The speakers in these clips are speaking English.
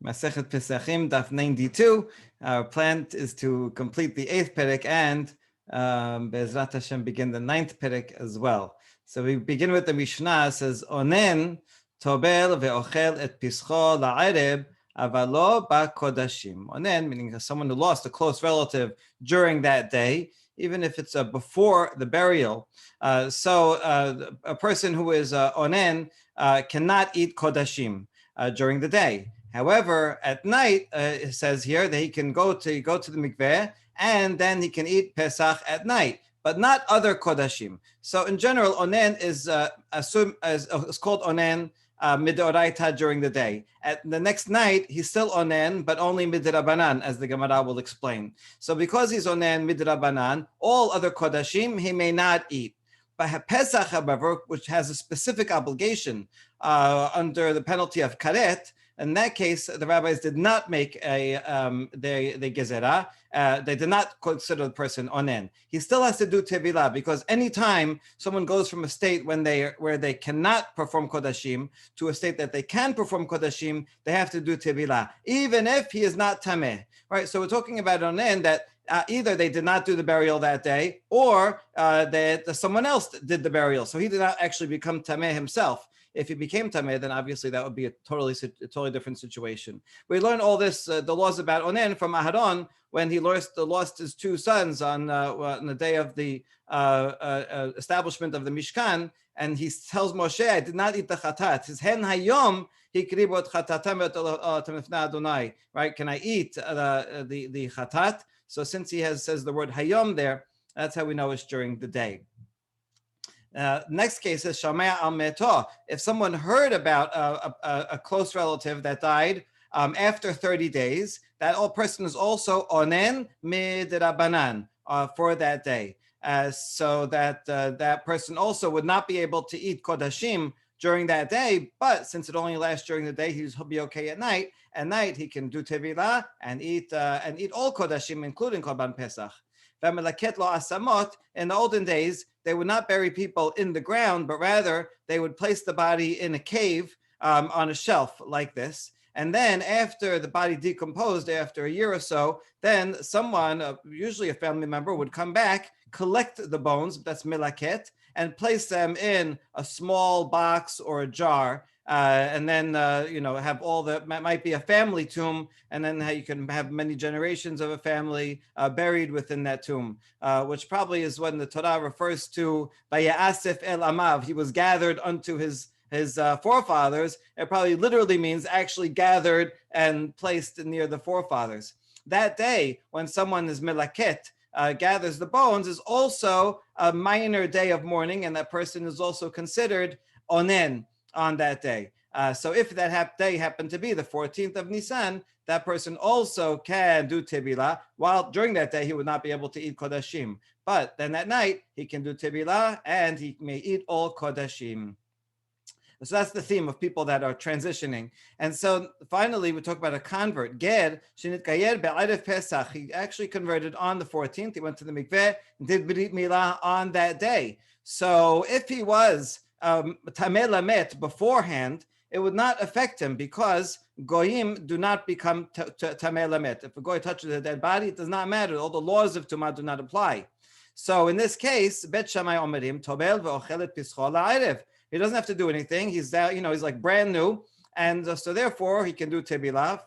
Masechet Pesachim, Daf 92. Our plan is to complete the 8th perek and Be'ezrat Hashem begin the 9th perek as well. So we begin with the Mishnah. It says, Onen tobel ve'ochel et pischo la'areb avalo ba'kodashim. Onen, meaning someone who lost a close relative during that day, even if it's before the burial. So a person who is onen cannot eat kodashim during the day. However, at night, it says here that he can go to the mikveh and then he can eat Pesach at night, but not other kodashim. So in general, onen is called onen midoraita during the day. At the next night, he's still onen, but only midrabanan, as the Gemara will explain. So because he's onen midrabanan, all other kodashim he may not eat. But Pesach, however, which has a specific obligation under the penalty of karet, in that case, the rabbis did not make the gezerah. They did not consider the person onen. He still has to do tevilah, because anytime someone goes from a state where they cannot perform kodashim to a state that they can perform kodashim, they have to do tevilah, even if he is not tameh. Right. So we're talking about onen that either they did not do the burial that day, or that someone else did the burial, so he did not actually become tameh himself. If he became tameh, then obviously that would be a totally different situation. We learn all this, the laws about onen, from Aharon when he lost his two sons on the day of the establishment of the Mishkan, and he tells Moshe, "I did not eat the chatat." His hen hayom hikribot chatatam et Adonai. Right? Can I eat the chatat? So since he says the word hayom there, that's how we know it's during the day. Next case is Shamea al Meto. If someone heard about a close relative that died after 30 days, that person is also onen midrabanan for that day. So that person also would not be able to eat kodashim during that day, but since it only lasts during the day, he'll be okay at night. At night, he can do tevilah and eat all kodashim, including korban pesach. In the olden days, they would not bury people in the ground, but rather they would place the body in a cave on a shelf like this. And then after the body decomposed, after a year or so, then someone, usually a family member, would come back, collect the bones, that's milaket, and place them in a small box or a jar. And then, have might be a family tomb, and then you can have many generations of a family buried within that tomb, which probably is when the Torah refers to Vayasef el Amav. He was gathered unto his forefathers. It probably literally means actually gathered and placed near the forefathers. That day, when someone is milaket, gathers the bones, is also a minor day of mourning, and that person is also considered onen on that day. So if that day happened to be the 14th of Nisan, that person also can do tevilah, while during that day he would not be able to eat kodashim. But then at night, he can do tevilah and he may eat all kodashim. So that's the theme of people that are transitioning. And so finally, we talk about a convert. Ger, shenit gayer be'arev Pesach. He actually converted on the 14th. He went to the mikveh and did brit milah on that day. So if he was tameh lamet beforehand, it would not affect him, because goyim do not become tameh lamet. If a goy touches a dead body, it does not matter. All the laws of tumah do not apply. So in this case, Bet Shammai omerim tobel ve'ochel et pischo la'arev. He doesn't have to do anything. He's he's like brand new, and so therefore he can do tevilah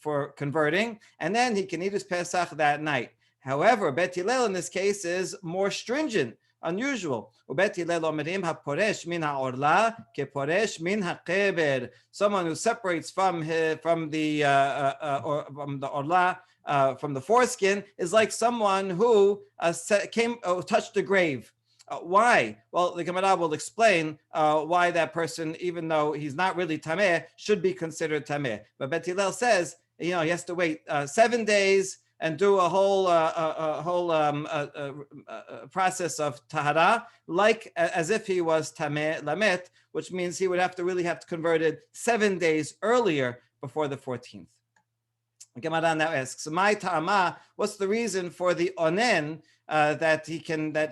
for converting, and then he can eat his Pesach that night. However, Bet Hillel in this case is more stringent, unusual. Bet Hillel omerim haporesh min ha'orla keporesh min ha'keber. Someone who separates from the orla, from the foreskin, is like someone who touched the grave. Why? Well, the Gemara will explain why that person, even though he's not really tameh, should be considered tameh. But Bet Hillel says, he has to wait 7 days and do a whole process of tahara, as if he was tameh lamet, which means he would have to convert it 7 days earlier before the 14th. Gemara now asks, "My ta'ama, what's the reason for the onen that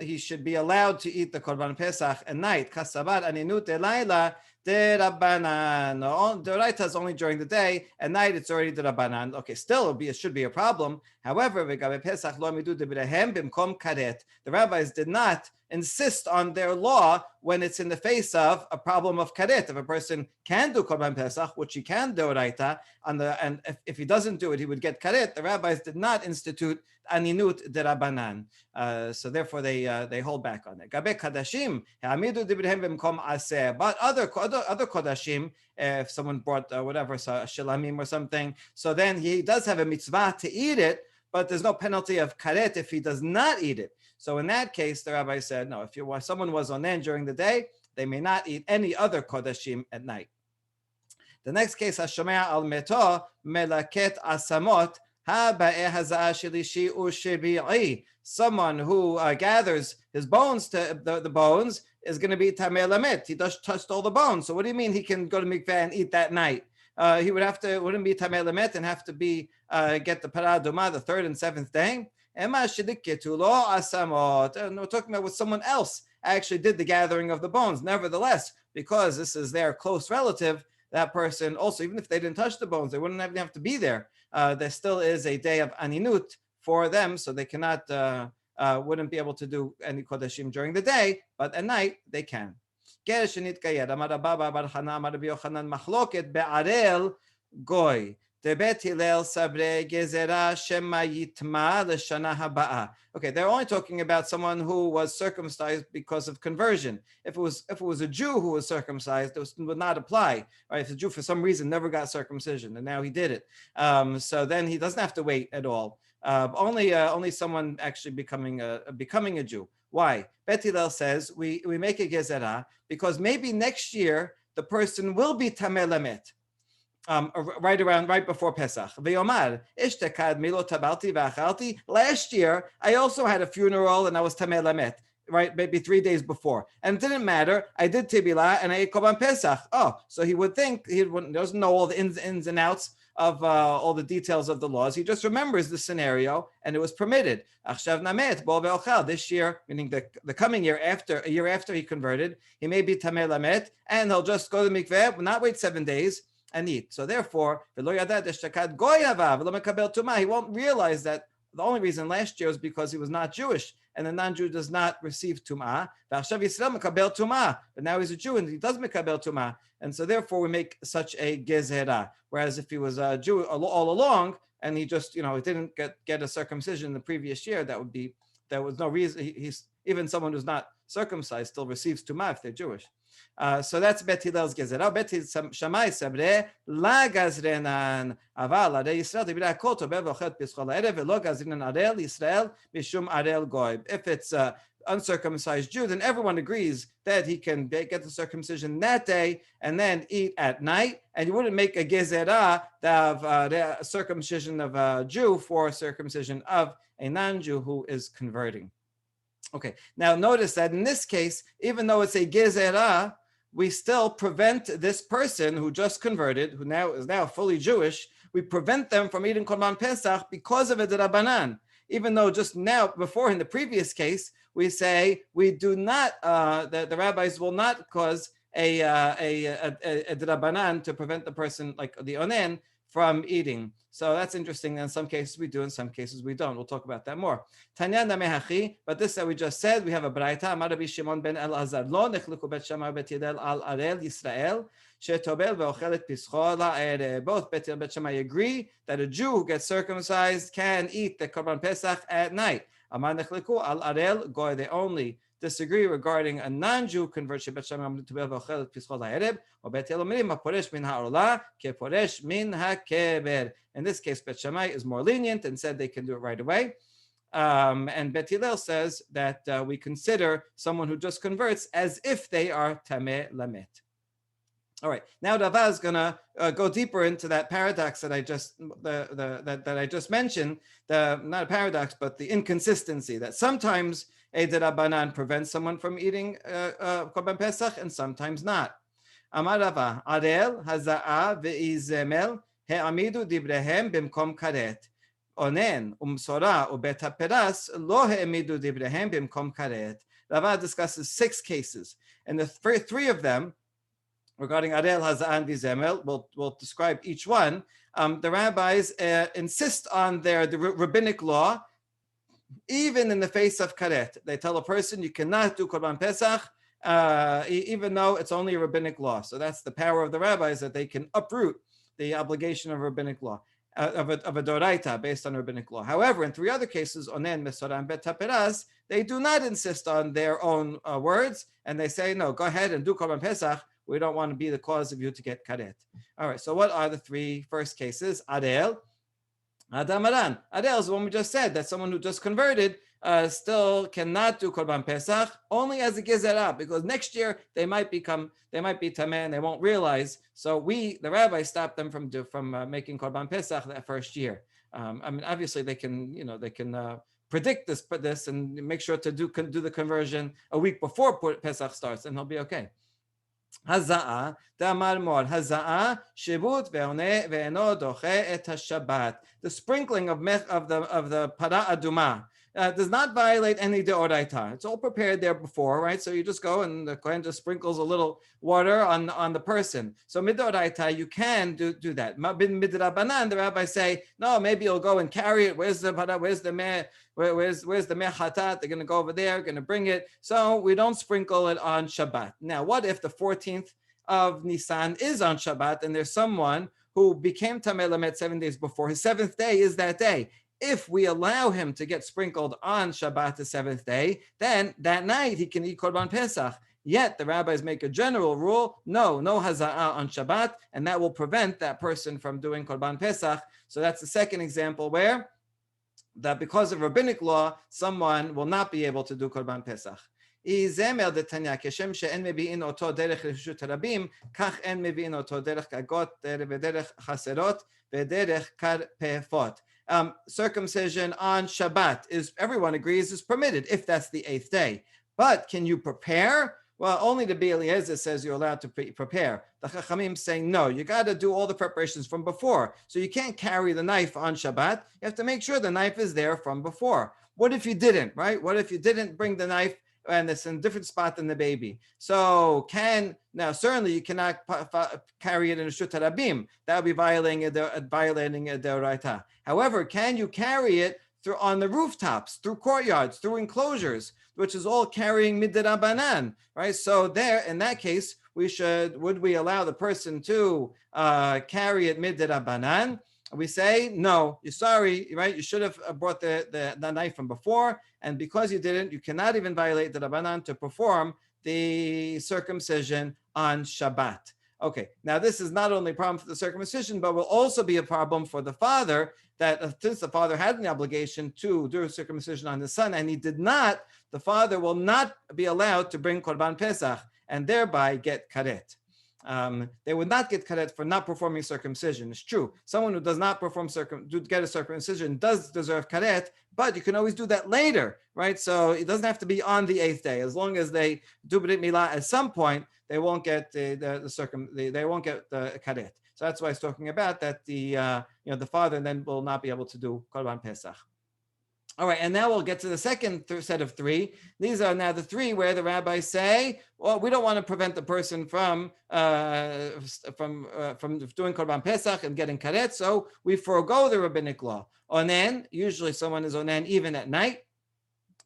he should be allowed to eat the korban pesach at night? Kasabar aninut elayla Derabanan. Doraita is only during the day. At night, it's already derabanan. Okay, still, it should be a problem. However, the rabbis did not insist on their law when it's in the face of a problem of karet. If a person can do korban pesach, which he can do oraita, and if he doesn't do it, he would get karet. The rabbis did not institute aninut derabanan, so therefore they hold back on it. Gabe kadashim ha'amidu dibrehem b'mkom aseh. But other kodashim, if someone brought whatever, so shilamim or something, so then he does have a mitzvah to eat it, but there's no penalty of karet if he does not eat it. So in that case, the rabbi said, no, if someone was onen during the day, they may not eat any other kodashim at night. The next case, Hashomea al meto melaket asamot haba'eh haza'ah shelishi u'shebi'i. Someone who gathers his bones to the bones is going to be tameh lamet. He just touched all the bones. So what do you mean he can go to mikveh and eat that night? He wouldn't be tameh lamet and have to be get the paraduma the third and seventh day. And we're talking about with someone else actually did the gathering of the bones. Nevertheless, because this is their close relative, that person also, even if they didn't touch the bones, they wouldn't even have to be there. There still is a day of aninut for them, so they cannot, wouldn't be able to do any kodashim during the day, but at night they can. Goy. Okay, they're only talking about someone who was circumcised because of conversion. If it was a Jew who was circumcised, it would not apply. Right? If the Jew for some reason never got circumcision and now he did it, so then he doesn't have to wait at all. Only someone actually becoming a Jew. Why? Bet Hillel says we make a gezerah because maybe next year the person will be tameh lamet. Right before Pesach. Last year, I also had a funeral and I was tameh lamet, right? Maybe 3 days before. And it didn't matter. I did tibila and I ate korban Pesach. Oh, so he would think, doesn't know all the ins and outs of all the details of the laws. He just remembers the scenario and it was permitted. This year, meaning the coming year, a year after he converted, he may be tameh lamet and he'll just go to the mikveh, not wait 7 days, and eat. So therefore, he won't realize that the only reason last year was because he was not Jewish, and the non-Jew does not receive tumah. But now he's a Jew and he does mekabel tumah, and so therefore we make such a gezerah. Whereas if he was a Jew all along and he just he didn't get a circumcision the previous year, there was no reason. He's even someone who's not circumcised still receives tumah if they're Jewish. So that's Bet Hillel's gezerah. Bet Shammai sabre la gazrenan aval arei Yisrael tibira kol tober v'ochet b'schol ha'erev v'lo gazrenan arel Yisrael mishum arel goy. If it's uncircumcised Jew, then everyone agrees that he can get the circumcision that day and then eat at night. And you wouldn't make a gezerah of the circumcision of a Jew for circumcision of a non-Jew who is converting. Okay, now notice that in this case, even though it's a gezerah, we still prevent this person who just converted, who is now fully Jewish, we prevent them from eating korban Pesach because of a derabanan. Even though just now, before in the previous case, we say we do not, the rabbis will not cause a derabanan to prevent the person, like the onen, from eating. So that's interesting. In some cases we do, in some cases we don't. We'll talk about that more. Tanya namehachi, but this that we just said, we have a braita. Amar Rabbi Shimon ben Elazar lo nechluku bet Shammai bet Hillel al arel Yisrael shetobel ve'ochelet pischo la'erev. Both bet Hillel and bet Shammai agree that a Jew who gets circumcised can eat the korban Pesach at night. Amar nechluku al arel goy. They only disagree regarding a non-Jew conversion. Bet Shammai tobel ve'ochelet pischo la'erev or bet Hillel omrim haporesh min ha'orla keporesh min ha'kever. In this case, Bet Shammai is more lenient and said they can do it right away. And Bet Hillel says that we consider someone who just converts as if they are tameh lamet. All right, now Rava is going to go deeper into that paradox that I just that I just mentioned. Not a paradox, but the inconsistency that sometimes a derabanan prevents someone from eating korban Pesach and sometimes not. Amar Rava, Arel hazaa ve'izemel העמידו דבריהם במקום כרת. אונן ומסורה ובית הפרס לא העמידו דבריהם במקום כרת. Rava discusses 6 cases. And the first 3 of them, regarding Arel, Hazan, Vizemel, we'll describe each one. The rabbis insist on the rabbinic law, even in the face of karet. They tell a person you cannot do Korban Pesach, even though it's only a rabbinic law. So that's the power of the rabbis, that they can uproot the obligation of rabbinic law, of a doraita based on rabbinic law. However, in three other cases, Onen, Mesorah, and Bet Taperas, they do not insist on their own words, and they say, no, go ahead and do Korban Pesach. We don't want to be the cause of you to get karet. All right, so what are the three first cases? Adel, Adamaran. Adel is the one we just said, that someone who just converted still cannot do Korban Pesach, only as a gezerah, because next year they might be tameh and they won't realize. So the rabbi, stopped them from making Korban Pesach that first year. I mean, obviously they can predict this and make sure to do the conversion a week before Pesach starts, and he'll be okay. Hazaa, Damar Mor, Hazaa, Shibut ve'eno doche et Shabbat. The sprinkling of the para aduma does not violate any deoraita. It's all prepared there before, right? So you just go and the kohen just sprinkles a little water on the person. So midoraita, you can do that. Midrabanan, the rabbis say, no, maybe you'll go and carry it. Where's the para? Where's the meh hatat? They're going to go over there, going to bring it. So we don't sprinkle it on Shabbat. Now, what if the 14th of Nisan is on Shabbat and there's someone who became Tameh Lamed 7 days before? His seventh day is that day. If we allow him to get sprinkled on Shabbat, the seventh day, then that night he can eat Korban Pesach. Yet the rabbis make a general rule, no haza'ah on Shabbat, and that will prevent that person from doing Korban Pesach. So that's the second example where that because of rabbinic law, someone will not be able to do Korban Pesach. Izemel de Tanya, keshem she'en mebi'in oto derech reshut harabim, kach en mebi'in oto derech gagot v'derech chaserot v'derech karpefot. Circumcision on Shabbat everyone agrees is permitted if that's the 8th day. But can you prepare? Well, only the Bi Eliezer says you're allowed to prepare. The Chachamim saying no, you got to do all the preparations from before. So you can't carry the knife on Shabbat. You have to make sure the knife is there from before. What if you didn't, right? What if you didn't bring the knife and it's in a different spot than the baby? So now certainly you cannot carry it in a Reshut Harabim. That would be violating a Deoraita. However, can you carry it on the rooftops, through courtyards, through enclosures, which is all carrying midirabanan, right? So there, in that case, would we allow the person to carry it midirabanan? We say, no, you're sorry, right? You should have brought the knife from before, and because you didn't, you cannot even violate the Rabbanan to perform the circumcision on Shabbat. Okay, now this is not only a problem for the circumcision, but will also be a problem for the father, that since the father had an obligation to do circumcision on his son, and he did not, the father will not be allowed to bring Korban Pesach, and thereby get karet. They would not get karet for not performing circumcision. It's true. Someone who does not get a circumcision does deserve karet, but you can always do that later, right? So it doesn't have to be on the 8th day. As long as they do brit milah at some point, they won't get they won't get the karet. So that's why it's talking about that the father then will not be able to do Korban Pesach. All right, and now we'll get to the second set of three. These are now the three where the rabbis say, well, we don't want to prevent the person from doing Korban Pesach and getting karet, so we forego the rabbinic law. Onen, usually someone is onen even at night,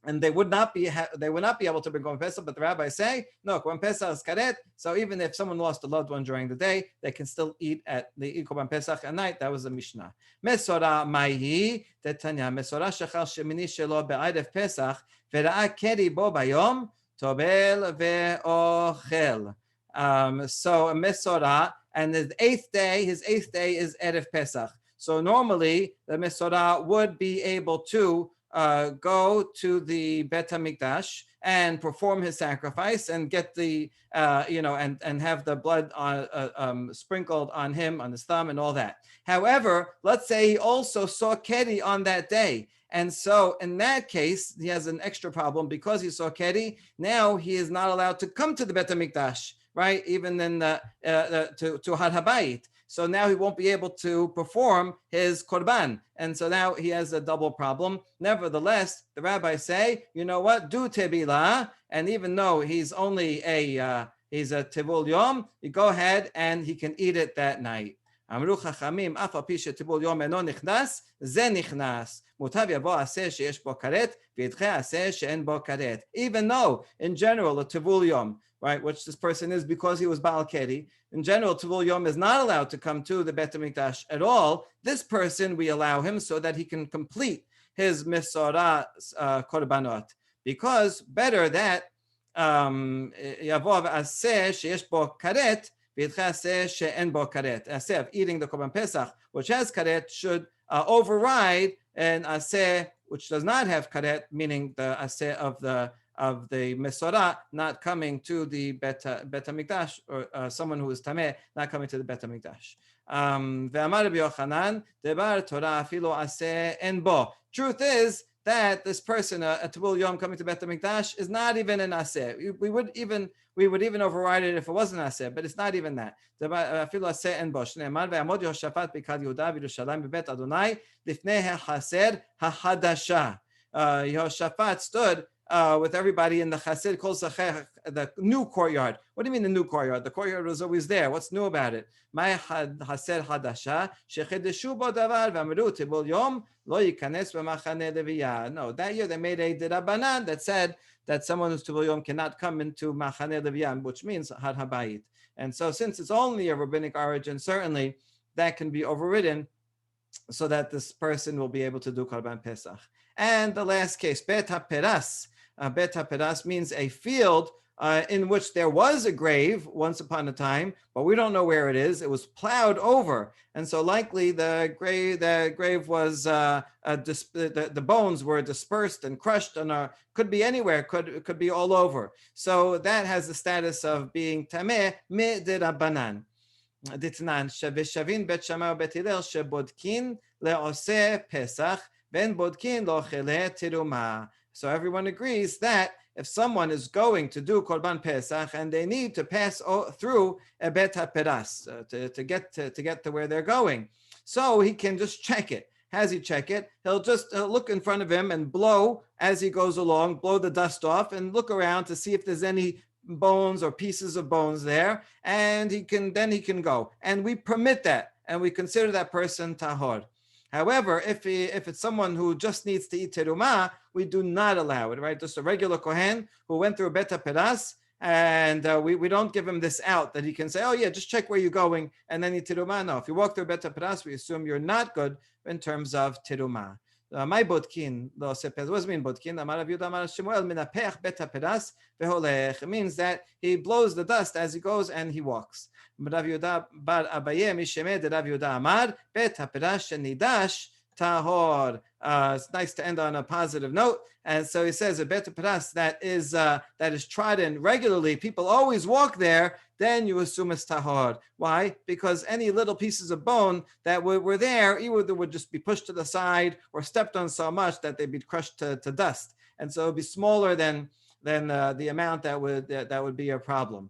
and they would not be able to bring Korban Pesach, but the rabbis say, no, Korban Pesach is karet, so even if someone lost a loved one during the day, they can still eat Korban Pesach at night. That was the Mishnah. Mesorah maihi, tetanya, Mesorah shechal shemini shelo be'arev Pesach, ve'ra'a keri bo bayom, tobel ve'ochel. So a Mesorah, and his 8th day is Erev Pesach. So normally the Mesorah would be able to go to the Bet HaMikdash and perform his sacrifice and get the and have the blood sprinkled on him, on his thumb and all that. However, let's say he also saw Keri on that day, and so in that case he has an extra problem because he saw Keri. Now he is not allowed to come to the Bet HaMikdash, right? Even in to Har HaBayit. So now he won't be able to perform his korban. And so now he has a double problem. Nevertheless, the rabbis say, you know what, do tebilah. And even though he's only a he's a tivul yom, you go ahead and he can eat it that night. אמרו חכמים, אף על פי שטיבול יום אינו נכנס, זה נכנס. מוטב יבוא עשה שיש בו כרת, וידחה עשה שאין בו כרת. Even though, in general, a tivul yom, right, which this person is because he was Baal Keri, in general, tivul yom is not allowed to come to the Bet HaMikdash at all. This person, we allow him so that he can complete his Mesorah korbanot. Because better that יבוא ועשה שיש בו כרת, aseh of eating the Korban Pesach, which has karet, should override an aseh which does not have karet, meaning the aseh of the Mesorah not coming to the Bet HaMikdash, or someone who is tameh not coming to the Bet HaMikdash. Ve'amar Rabbi Yochanan, debar Torah afilo aseh en bo. Truth is that this person, a tivul yom coming to Bet HaMikdash, is not even an aseh. We would even override it if it wasn't aseh, but it's not even that. אפילו aseh en bo. שנאמר, ויעמוד יהושפט בקהל יהודה וירושלים בבית אדוני לפני החסד החדשה. Yehoshaphat stood with everybody in the chassid, the new courtyard. What do you mean the new courtyard? The courtyard was always there. What's new about it? מה חסד חדשה? שחידשו בו דבר ואמרו טיבול יום לא ייכנס במחנה לוויה. No, that year they made a derabanan that said that someone who's tivul yom cannot come into machane leviyah, which means har habayit. And so since it's only a rabbinic origin, certainly that can be overridden so that this person will be able to do Korban Pesach. And the last case, Bet HaPeras. Bet HaPeras means a field in which there was a grave once upon a time, but we don't know where it is. It was plowed over, and so likely the grave was the bones were dispersed and crushed, and could be anywhere, could be all over. So that has the status of being tameh mi'dirabanan. דתנן, ושבין בית שמאי ובית הלל שבודקין לעושה פסח, ואין בודקין לאוכלי תרומה. So everyone agrees that if someone is going to do Korban Pesach and they need to pass through a Bet HaPeras to get to where they're going, so he can just check it. As he check it, he'll just look in front of him and blow as he goes along, blow the dust off, and look around to see if there's any bones or pieces of bones there, and he can go. And we permit that, and we consider that person tahor. However, if it's someone who just needs to eat terumah, we do not allow it, right? Just a regular kohen who went through a Bet HaPeras, and we don't give him this out that he can say, oh yeah, just check where you're going and then eat terumah. No, if you walk through a Bet HaPeras, we assume you're not good in terms of terumah. My bodkin lo sepez. What does it mean bodkin? Amar Rav Yehuda Amar Shemuel minapech bet haperas veholech. It means that he blows the dust as he goes and he walks. Rav Yehuda bar Abaye mishemed Rav Yehuda Amar bet haperas shenidash tahor. It's nice to end on a positive note. And so he says a bet haperas that is trodden regularly. People always walk there. Then you assume it's tahor. Why? Because any little pieces of bone that were there, either would just be pushed to the side or stepped on so much that they'd be crushed to dust. And so it'd be smaller than the amount that would be a problem.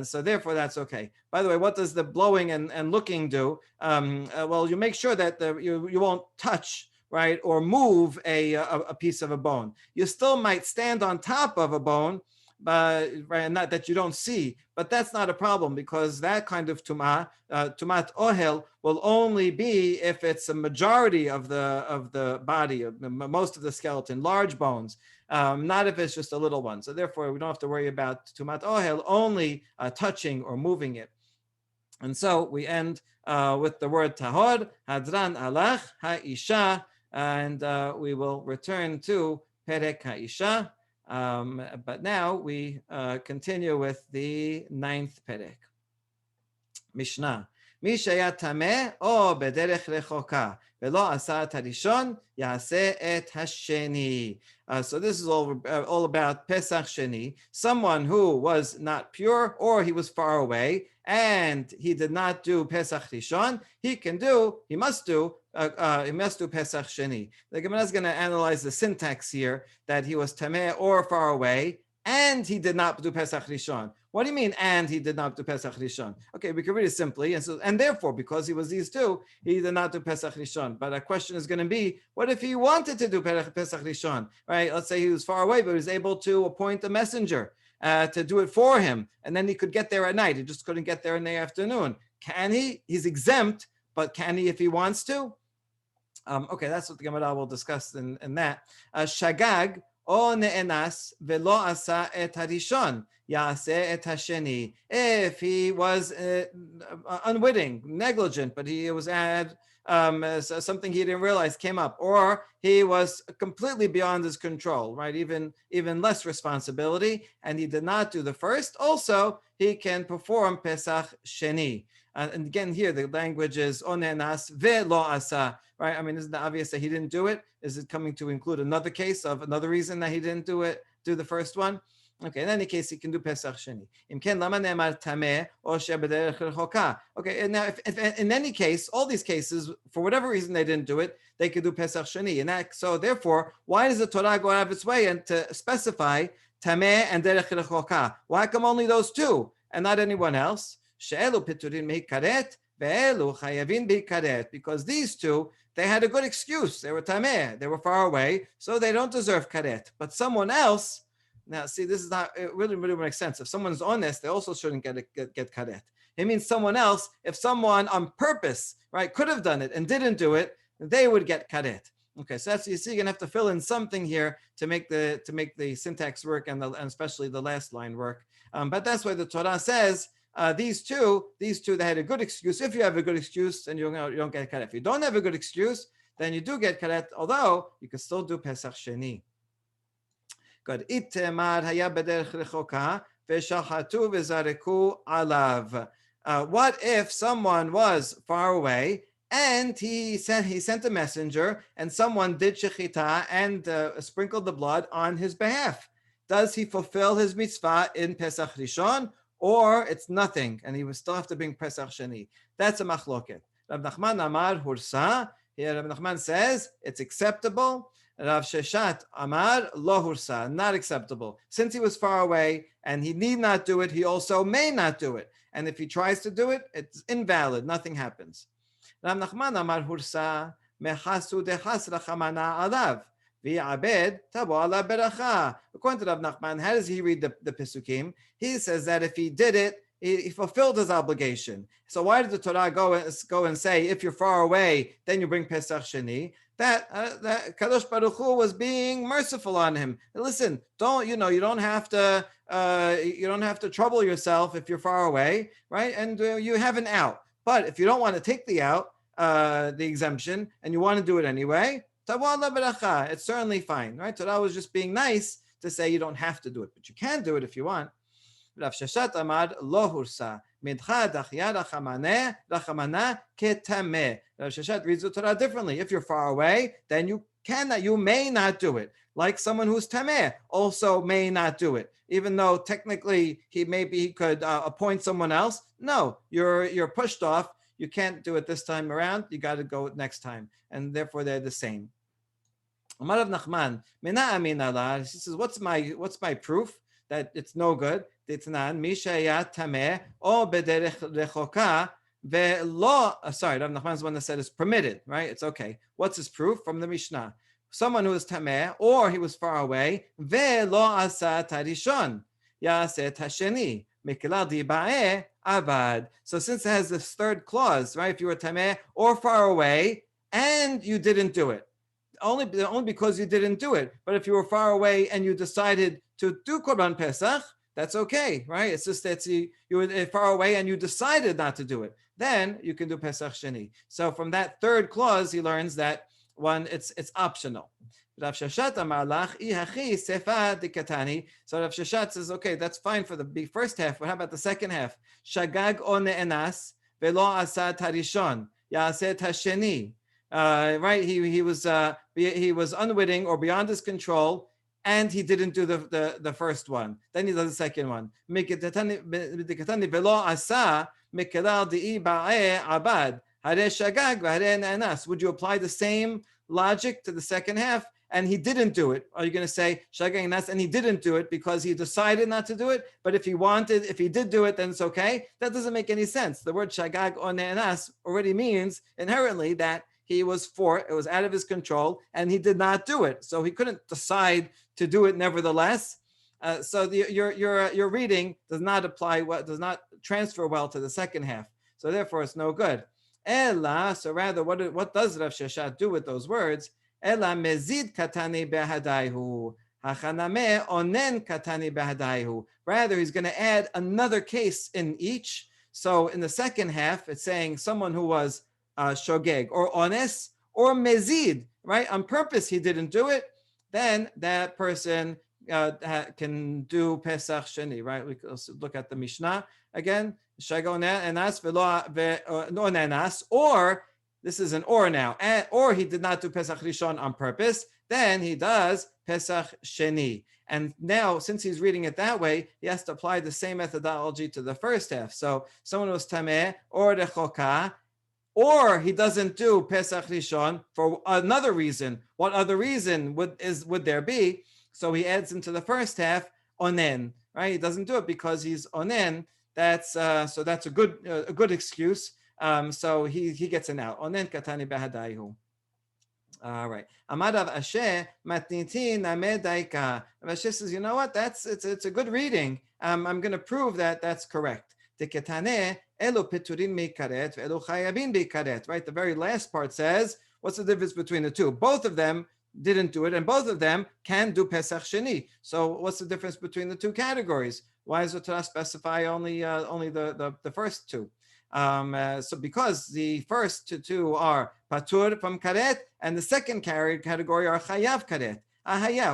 So therefore, that's okay. By the way, what does the blowing and looking do? Well, you make sure that you won't touch, right, or move a piece of a bone. You still might stand on top of a bone, right, not that you don't see, but that's not a problem because that kind of tumat ohel will only be if it's a majority of the body, most of the skeleton, large bones, not if it's just a little one. So therefore, we don't have to worry about tumat ohel only touching or moving it. And so we end with the word tahor, hadran alach ha'isha, and we will return to perek ha'isha. But now we continue with the 9th perek. Mishnah. מי שהיה טמא או בדרך רחוקה ולא עשה את הראשון, יעשה את השני. So this is all about Pesach Sheni. Someone who was not pure or he was far away and he did not do Pesach Rishon, he must do Pesach Sheni. The Gemara is going to analyze the syntax here that he was Tameh or far away and he did not do Pesach Rishon. What do you mean, and he did not do Pesach Rishon? Okay, we can read it simply. And therefore, because he was these two, he did not do Pesach Rishon. But our question is going to be, what if he wanted to do Pesach Rishon? Right? Let's say he was far away, but he was able to appoint a messenger. to do it for him, and then he could get there at night. He just couldn't get there in the afternoon. Can he? He's exempt, but can he if he wants to? Okay, that's what the Gemara will discuss in that. Shagag o ne'enas velo asa et harishon yaseh et hasheni. If he was unwitting, negligent, but he was at something he didn't realize came up, or he was completely beyond his control, right? Even less responsibility, and he did not do the first. Also, he can perform Pesach Sheni. And again, here the language is onenas velo asa, right? I mean, isn't it obvious that he didn't do it? Is it coming to include another case of another reason that he didn't do the first one? Okay, in any case, he can do Pesach Sheni. Okay, and now if in any case, all these cases, for whatever reason they didn't do it, they could do Pesach Sheni. And that, so therefore, why does the Torah go out of its way and to specify Tameh and Derech Rechoka? Why come only those two and not anyone else? Because these two, they had a good excuse. They were tameh, they were far away, so they don't deserve karet. But someone else, now see, this is not, it really makes sense. If someone's honest, they also shouldn't get karet. It means someone else, if someone on purpose, right, could have done it and didn't do it, they would get karet. Okay, so that's, you see, you're gonna have to fill in something here to make the syntax work and especially the last line work. But that's why the Torah says, these two, they had a good excuse. If you have a good excuse, then you don't get karet. If you don't have a good excuse, then you do get karet, although you can still do Pesach Sheni. Good. Itemar haya bederech rechoka v'shachatu v'zareku alav. What if someone was far away and he sent a messenger and someone did shechita and sprinkled the blood on his behalf? Does he fulfill his mitzvah in Pesach Rishon? Or it's nothing, and he would still have to bring Pesach Sheni. That's a machloket. Rav Nachman Amar Hursa. Here Rav Nachman says it's acceptable. Rav Sheshat Amar Lo Hursa, not acceptable. Since he was far away and he need not do it, he also may not do it. And if he tries to do it, it's invalid. Nothing happens. Rav Nachman Amar Hursa Mechasu Dechas Rachamana Alav. According to Rav Nachman, how does he read the Pesukim? He says that if he did it, he fulfilled his obligation. So why did the Torah go and say, if you're far away, then you bring Pesach Sheni? That Kadosh Baruch Hu was being merciful on him. Listen, you don't have to trouble yourself if you're far away, right? And you have an out. But if you don't want to take the out, the exemption, and you want to do it anyway, it's certainly fine, right? Torah was just being nice to say you don't have to do it, but you can do it if you want. Rav Sheshat Amar Lo Hursa Midcha Dachya Rachamana Ketameh. Rav Sheshat reads the Torah differently. If you're far away, then you may not do it. Like someone who's tameh also may not do it, even though technically he could appoint someone else. No, you're pushed off. You can't do it this time around. You got to go next time, and therefore they're the same. Amar Rav Nachman, Mena Amin Allah. He says, what's my proof that it's no good? Ditnan Mishaya Tameh O Bederech Rechoka Velo. Sorry, Rav Nachman's the one that said it's permitted, right? It's okay. What's his proof from the Mishnah? Someone who is tameh or he was far away. Velo asa tarishon yaset hasheni. So since it has this third clause, right? If you were tameh or far away and you didn't do it, only because you didn't do it. But if you were far away and you decided to do Korban Pesach, that's okay, right? It's just that you were far away and you decided not to do it. Then you can do Pesach Sheni. So from that third clause, he learns that it's optional. Rav Sheshat Amar Lach Ihachi Sefa Dikatani. So Rav Sheshat says, okay, that's fine for the first half, but how about the second half? Shagag o ne'enas velo asa tarishon yaset hasheni. Right, he was unwitting or beyond his control, and he didn't do the first one. Then he does the second one. Velo asa mekelal di'i ba'e abad. Would you apply the same logic to the second half? And he didn't do it. Are you going to say shagag nas and he didn't do it because he decided not to do it? But if he did do it, then it's okay. That doesn't make any sense. The word shagag or ne'anas already means inherently that it was out of his control and he did not do it. So he couldn't decide to do it nevertheless. So your reading does not does not transfer well to the second half. So therefore, it's no good. Ella, so rather, what does Rav Sheshet do with those words? Ella mezid katani behadaihu. Hachaname onen katani behadaihu. Rather, he's going to add another case in each. So in the second half, it's saying someone who was shogeg or ones or mezid, right? On purpose, he didn't do it. Then that person can do Pesach Sheni, right? We can look at the Mishnah again. Or this is an or now, or he did not do Pesach Rishon on purpose. Then he does Pesach Sheni. And now, since he's reading it that way, he has to apply the same methodology to the first half. So someone was Tameh or Rechoka, or he doesn't do Pesach Rishon for another reason. What other reason would there be? So he adds into the first half onen, right? He doesn't do it because he's onen. That's a good excuse. So he gets an out. Onen katani behadaihu. All right. Amadav Asher matnitin amedaika. Asher says, you know what? It's a good reading. I'm going to prove that that's correct. Teketane elu piturin mikaret ve'elu chayabin bikaret. Right. The very last part says, what's the difference between the two? Both of them didn't do it, and both of them can do Pesach Sheni. So what's the difference between the two categories? Why does the Torah specify only the first two? So because the first two are patur from karet, and the second category are chayav karet.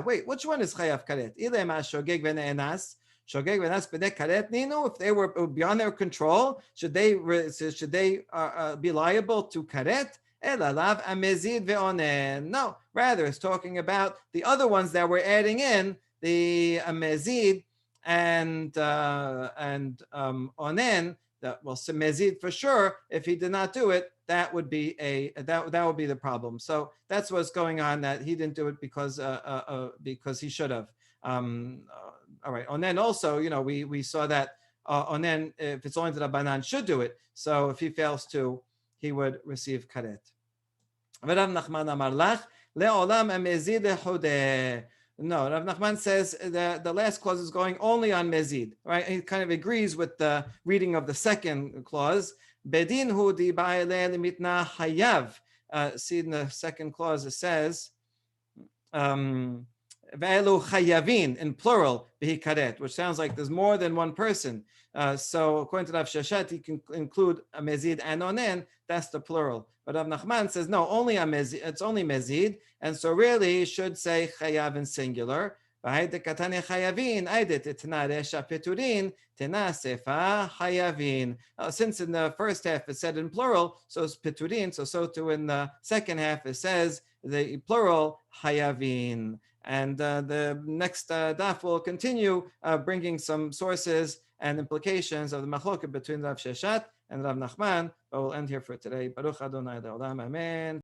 Wait, which one is chayav karet? Ilema shogeg v'ne'enas. Shogeg v'ne'enas b'nei karet ninu. If they were beyond their control, should they be liable to karet? Elalav amezid ve'onen. No, rather it's talking about the other ones that we're adding in, the amezid and onen. So mezid for sure. If he did not do it, that would be that would be the problem. So that's what's going on. That he didn't do it because he should have. All right. Onen also, we saw that onen, if it's only the Rabbanan, should do it. So if he fails to, he would receive karet. Rav Nachman amar lach le'olam amezid lehodeh. No, Rav Nachman says the last clause is going only on mezid, right? He kind of agrees with the reading of the second clause. Bedin hu di ba'aleh limitna hayav. See in the second clause it says ve'elu chayavin in plural b'hikaret, which sounds like there's more than one person. So according to Rav Sheshet, he can include a mezid and onen. That's the plural. But Rav Nachman says no, only a mezid. It's only mezid, and so really should say chayav in singular. Since in the first half it said in plural, so it's piturin. So too in the second half it says the plural hayavin. And the next daf will continue bringing some sources and implications of the machloket between Rav Sheshet and Rav Nachman. But we'll end here for today. Baruch Adonai Le'olam. Amen.